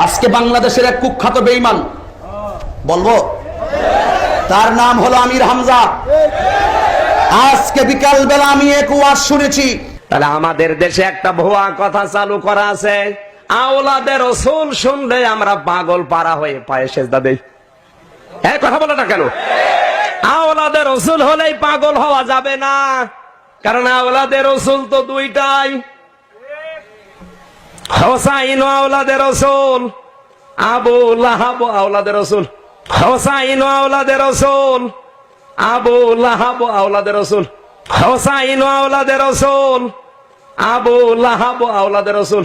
আজকে বাংলাদেশের এক কুখ্যাত বেঈমান, বলবো তার নাম হলো আমির হামজা। আজকে বিকাল বেলা আমি এক ওয়াজ শুনেছি। তাহলে আমাদের দেশে একটা ভুয়া কথা চালু করা আছে, আওলাদের রাসূল শুনলে আমরা পাগল পারা হয়ে পায়ে সেজদা দেই। এই কথা বলটা কেন? আওলাদের রাসূল হলেই পাগল হওয়া যাবে না, কারণ আওলাদের রাসূল তো দুইটাই, হোসাইন আওলাদের রাসূল, আবু লাহাব আওলাদের রাসূল। হোসাইন আওলাদের রাসূল, আবু লাহাব আওলাদের রাসূল। হোসাইন আওলাদের রাসূল, আবু লাহাব আওলাদের রাসূল।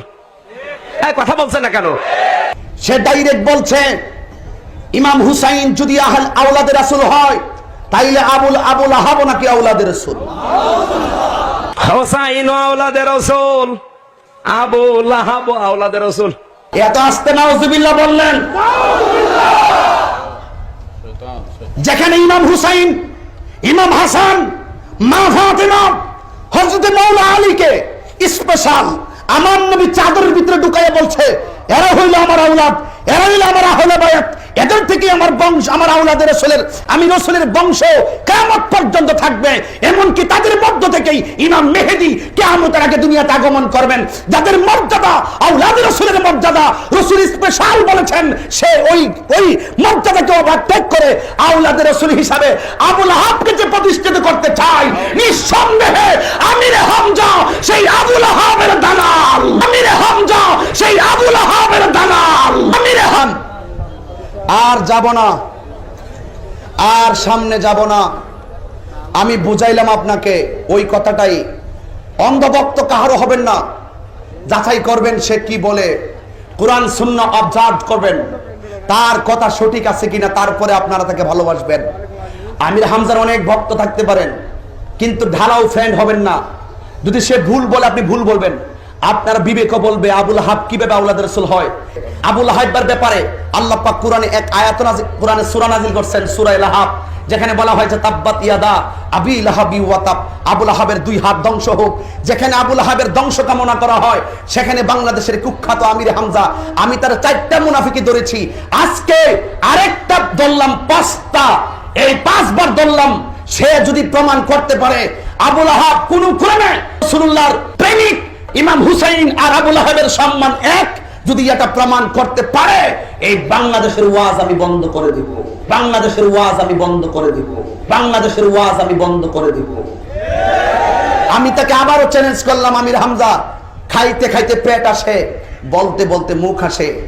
এই কথা বলছেন না কেন? সে ডাইরেক্ট বলছে ইমাম হুসাইন যদি আওলাদের রাসূল হয় তাইলে আবু লাহাব নাকি আওলাদের রাসূল? হোসাইন আওলাদের রাসূল, আবু লাহাব আওলাদের রাসূল। এত আস্তে নাউজুবিল্লাহ বললেন। যেখানে ইমাম হুসাইন, ইমাম হাসান, মা ফাতিমা, হযরত মাওলা আলীকে স্পেশাল আমার নবী চাদরের ভিতরে ঢুকাইয়া বলছে এরা হইল আমার আওলাদ, এরা হইল আমার আহলে বায়াত, এদের থেকে আমার বংশ, আমার আওলাদের রাসূলের, আমি রাসূলের বংশ কিয়ামত পর্যন্ত থাকবে। এমনকি তাদের মধ্য থেকেই ইমাম মেহেদী কিয়ামতের আগে দুনিয়াতে আগমন করবেন, যাদের মর্যাদা আওলাদের রাসূলের মর্যাদা। রাসূল স্পেশাল বলেছেন সে ওই মর্যাদাকে ওভারটেক করে আওলাদের রাসূল হিসাবে আবু লাহাবকে যে প্রতিষ্ঠিত করতে চায়, নিঃসন্দেহে আমিরে হামজা সেই আবু লাহাবের দালাল, আমিরে হামজা সেই আবু লাহাবের দালাল। আমিরে হাম আর যাব না, আর সামনে যাব না। আমি বুঝাইলাম আপনাকে ওই কথাটাই। অন্ধভক্ত কাহারও হবেন না, যাচাই করবেন সে কি বলে, কোরআন সুন্নাহ অবজার্ভ করবেন, তার কথা সঠিক আছে কিনা, তারপরে আপনারা তাকে ভালোবাসবেন। আমির হামজার অনেক ভক্ত থাকতে পারেন, কিন্তু ঢালাও ফ্রেন্ড হবেন না। যদি সে ভুল বলে আপনি ভুল বলবেন, আপনার বিবেকও বলবে আবু লাহাব কিভাবে আওলাদের রাসূল হয়। আবু লাহাবের ব্যাপারে আল্লাহ পাক কোরআনে এক আয়াত নাযিল, কোরআনে সূরা নাযিল করছেন, সূরা লাহাব, যেখানে বলা হয়েছে তাব্বাত ইয়াদা আবি লাহাবি ওয়া তাব, আবু লাহাবের দুই হাত ধ্বংস হোক। যেখানে আবু লাহাবের ধ্বংস কামনা করা হয়, সেখানে বাংলাদেশের কুখ্যাত আমির হামজা, আমি তার 4টা মুনাফিকি ধরেছি, আজকে আরেকটা ধরলাম 5টা, এই 5 বার ধরলাম। সে যদি প্রমাণ করতে পারে আবু লাহাব কোন ক্রমে রাসূলুল্লাহর প্রেমিক, ইমাম হুসাইন আর আবু লাহাবের সম্মান এক, যদি এটা প্রমাণ করতে পারে, এই বাংলাদেশের ওয়াজ আমি বন্ধ করে দিব, বাংলাদেশের ওয়াজ আমি বন্ধ করে দিব, বাংলাদেশের ওয়াজ আমি বন্ধ করে দিব। আমি তাকে আবারও চ্যালেঞ্জ করলাম, আমির হামজা, খাইতে খাইতে পেট আসে, বলতে বলতে মুখ আসে।